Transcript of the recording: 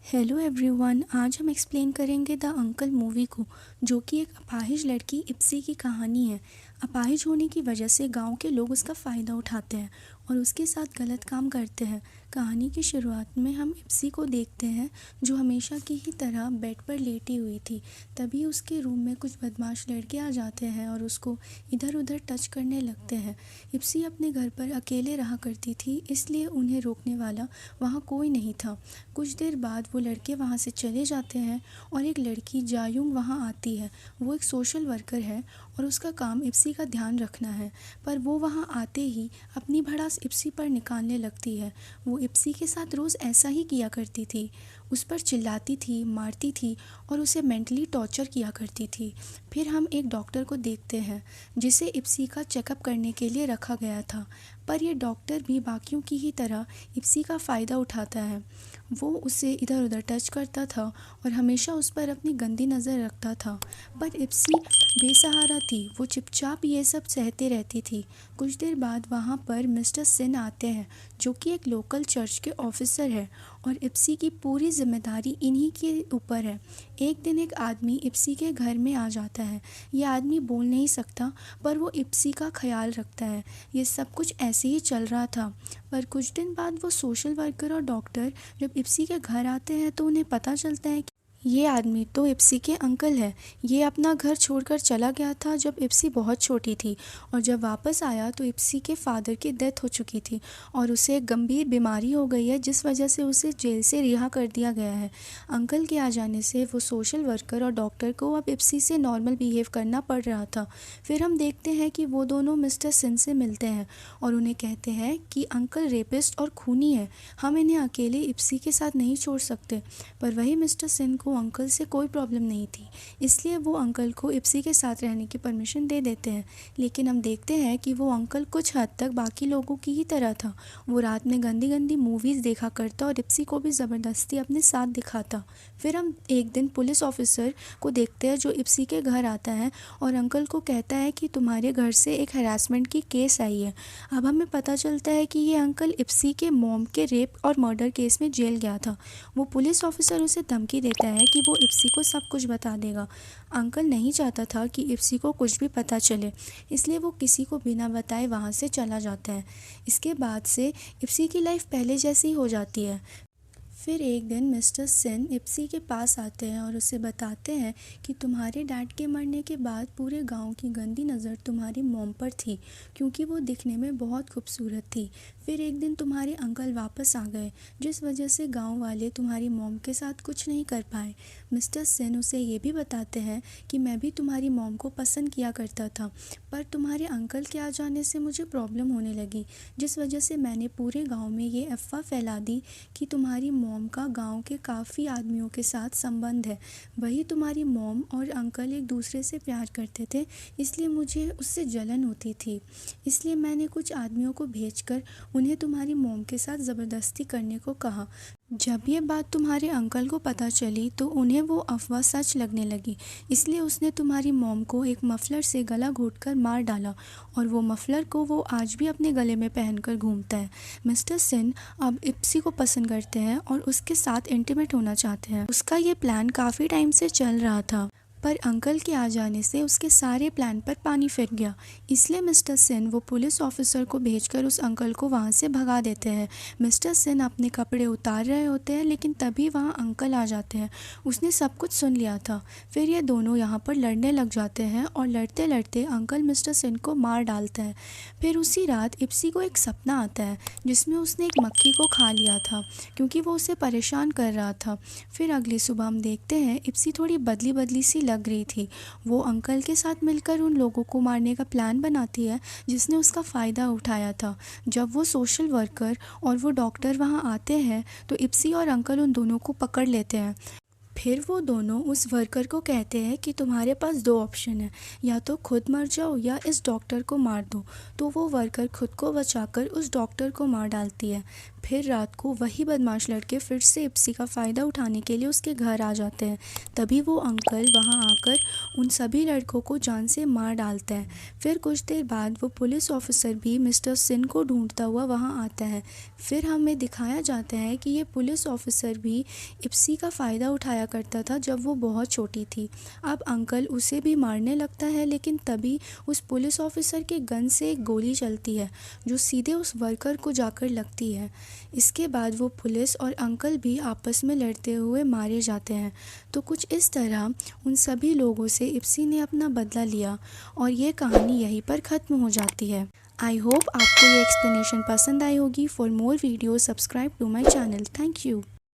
Hello everyone, आज हम explain करेंगे द अंकल मूवी को, जो कि एक अपाहिज लड़की इप्सी की कहानी है। अपाहिज होने की वजह से गांव के लोग उसका फ़ायदा उठाते हैं और उसके साथ गलत काम करते हैं। कहानी की शुरुआत में हम इप्सी को देखते हैं, जो हमेशा की ही तरह बेड पर लेटी हुई थी। तभी उसके रूम में कुछ बदमाश लड़के आ जाते हैं और उसको इधर उधर टच करने लगते हैं। इप्सी अपने घर पर अकेले रहा करती थी, इसलिए उन्हें रोकने वाला वहाँ कोई नहीं था। कुछ देर बाद वो लड़के वहाँ से चले जाते हैं और एक लड़की जायुंग वहाँ आती है। वो एक सोशल वर्कर है और उसका काम इप्सी का ध्यान रखना है, पर वो वहाँ आते ही अपनी भड़ास इप्सी पर निकालने लगती है। वो इप्सी के साथ रोज़ ऐसा ही किया करती थी, उस पर चिल्लाती थी, मारती थी और उसे मेंटली टॉर्चर किया करती थी। फिर हम एक डॉक्टर को देखते हैं, जिसे इप्सी का चेकअप करने के लिए रखा गया था, पर यह डॉक्टर भी बाकियों की ही तरह इप्सी का फ़ायदा उठाता है। वो उसे इधर उधर टच करता था और हमेशा उस पर अपनी गंदी नज़र रखता था, पर इप्सी बेसहारा थी। वो चुपचाप ये सब सहते रहती थी। कुछ देर बाद वहाँ पर मिस्टर सिन आते हैं, जो कि एक लोकल चर्च के ऑफिसर है और इप्सी की पूरी जिम्मेदारी इन्हीं के ऊपर है। एक दिन एक आदमी इप्सी के घर में आ जाता है। ये आदमी बोल नहीं सकता, पर वो इप्सी का ख्याल रखता है। ये सब कुछ ऐसे ही चल रहा था, पर कुछ दिन बाद वो सोशल वर्कर और डॉक्टर जब इप्सी के घर आते हैं तो उन्हें पता चलता है कि ये आदमी तो इप्सी के अंकल है। ये अपना घर छोड़कर चला गया था जब इप्सी बहुत छोटी थी, और जब वापस आया तो इप्सी के फादर की डेथ हो चुकी थी और उसे एक गंभीर बीमारी हो गई है, जिस वजह से उसे जेल से रिहा कर दिया गया है। अंकल के आ जाने से वो सोशल वर्कर और डॉक्टर को अब इप्सी से नॉर्मल बिहेव करना पड़ रहा था। फिर हम देखते हैं कि वो दोनों मिस्टर सिन से मिलते हैं और उन्हें कहते हैं कि अंकल रेपिस्ट और खूनी है, हम इन्हें अकेले इप्सी के साथ नहीं छोड़ सकते। पर वही मिस्टर सिन को अंकल से कोई प्रॉब्लम नहीं थी, इसलिए वो अंकल को इप्सी के साथ रहने की परमिशन दे देते हैं। लेकिन हम देखते हैं कि वो अंकल कुछ हद तक बाकी लोगों की ही तरह था। वो रात में गंदी गंदी मूवीज़ देखा करता और इप्सी को भी ज़बरदस्ती अपने साथ दिखाता। फिर हम एक दिन पुलिस ऑफिसर को देखते हैं, जो इप्सी के घर आता है और अंकल को कहता है कि तुम्हारे घर से एक हरासमेंट की केस आई है। अब हमें पता चलता है कि ये अंकल इप्सी के मॉम के रेप और मर्डर केस में जेल गया था। वो पुलिस ऑफिसर उसे धमकी देता है कि वो इप्सी को सब कुछ बता देगा। अंकल नहीं चाहता था कि इप्सी को कुछ भी पता चले, इसलिए वो किसी को बिना बताए वहाँ से चला जाता है। इसके बाद से इप्सी की लाइफ पहले जैसी हो जाती है। फिर एक दिन मिस्टर सेन इप्सी के पास आते हैं और उसे बताते हैं कि तुम्हारे डैड के मरने के बाद पूरे गांव की गंदी नज़र तुम्हारी मॉम पर थी, क्योंकि वो दिखने में बहुत खूबसूरत थी। फिर एक दिन तुम्हारे अंकल वापस आ गए, जिस वजह से गांव वाले तुम्हारी मॉम के साथ कुछ नहीं कर पाए। मिस्टर सेन उसे ये भी बताते हैं कि मैं भी तुम्हारी मॉम को पसंद किया करता था, पर तुम्हारे अंकल के आ जाने से मुझे प्रॉब्लम होने लगी, जिस वजह से मैंने पूरे गाँव में ये अफवाह फैला दी कि तुम्हारी मॉम का गांव के काफ़ी आदमियों के साथ संबंध है। वही तुम्हारी मॉम और अंकल एक दूसरे से प्यार करते थे, इसलिए मुझे उससे जलन होती थी। इसलिए मैंने कुछ आदमियों को भेजकर उन्हें तुम्हारी मॉम के साथ ज़बरदस्ती करने को कहा। जब ये बात तुम्हारे अंकल को पता चली तो उन्हें वो अफवाह सच लगने लगी, इसलिए उसने तुम्हारी मॉम को एक मफलर से गला घोंटकर मार डाला और वो मफलर को वो आज भी अपने गले में पहनकर घूमता है। मिस्टर सिन अब इप्सी को पसंद करते हैं और उसके साथ इंटीमेट होना चाहते हैं। उसका ये प्लान काफ़ी टाइम से चल रहा था, पर अंकल के आ जाने से उसके सारे प्लान पर पानी फिर गया। इसलिए मिस्टर सेन वो पुलिस ऑफिसर को भेजकर उस अंकल को वहाँ से भगा देते हैं। मिस्टर सेन अपने कपड़े उतार रहे होते हैं, लेकिन तभी वहाँ अंकल आ जाते हैं। उसने सब कुछ सुन लिया था। फिर ये दोनों यहाँ पर लड़ने लग जाते हैं और लड़ते लड़ते अंकल मिस्टर सेन को मार डालता है। फिर उसी रात इप्सी को एक सपना आता है, जिसमें उसने एक मक्खी को खा लिया था, क्योंकि वो उसे परेशान कर रहा था। फिर अगली सुबह हम देखते हैं इप्सी थोड़ी बदली बदली सी लग रही थी। वो अंकल के साथ मिलकर उन लोगों को मारने का प्लान बनाती है, जिसने उसका फ़ायदा उठाया था। जब वो सोशल वर्कर और वो डॉक्टर वहाँ आते हैं तो इप्सी और अंकल उन दोनों को पकड़ लेते हैं। फिर वो दोनों उस वर्कर को कहते हैं कि तुम्हारे पास दो ऑप्शन है, या तो खुद मर जाओ या इस डॉक्टर को मार दो। तो वो वर्कर खुद को बचाकर उस डॉक्टर को मार डालती है। फिर रात को वही बदमाश लड़के फिर से इप्सी का फ़ायदा उठाने के लिए उसके घर आ जाते हैं। तभी वो अंकल वहाँ आकर उन सभी लड़कों को जान से मार डालते हैं। फिर कुछ देर बाद वो पुलिस ऑफिसर भी मिस्टर सिन को ढूंढता हुआ वहाँ आता है। फिर हमें दिखाया जाता है कि ये पुलिस ऑफिसर भी इप्सी का फ़ायदा उठाया करता था जब वो बहुत छोटी थी। अब अंकल उसे भी मारने लगता है, लेकिन तभी उस पुलिस ऑफिसर के गन से एक गोली चलती है जो सीधे उस वर्कर को जाकर लगती है। इसके बाद वो पुलिस और अंकल भी आपस में लड़ते हुए मारे जाते हैं। तो कुछ इस तरह उन सभी लोगों से इप्सी ने अपना बदला लिया और ये कहानी यहीं पर ख़त्म हो जाती है। आई होप आपको ये एक्सप्लेनेशन पसंद आई होगी। For more video subscribe to my channel. Thank you.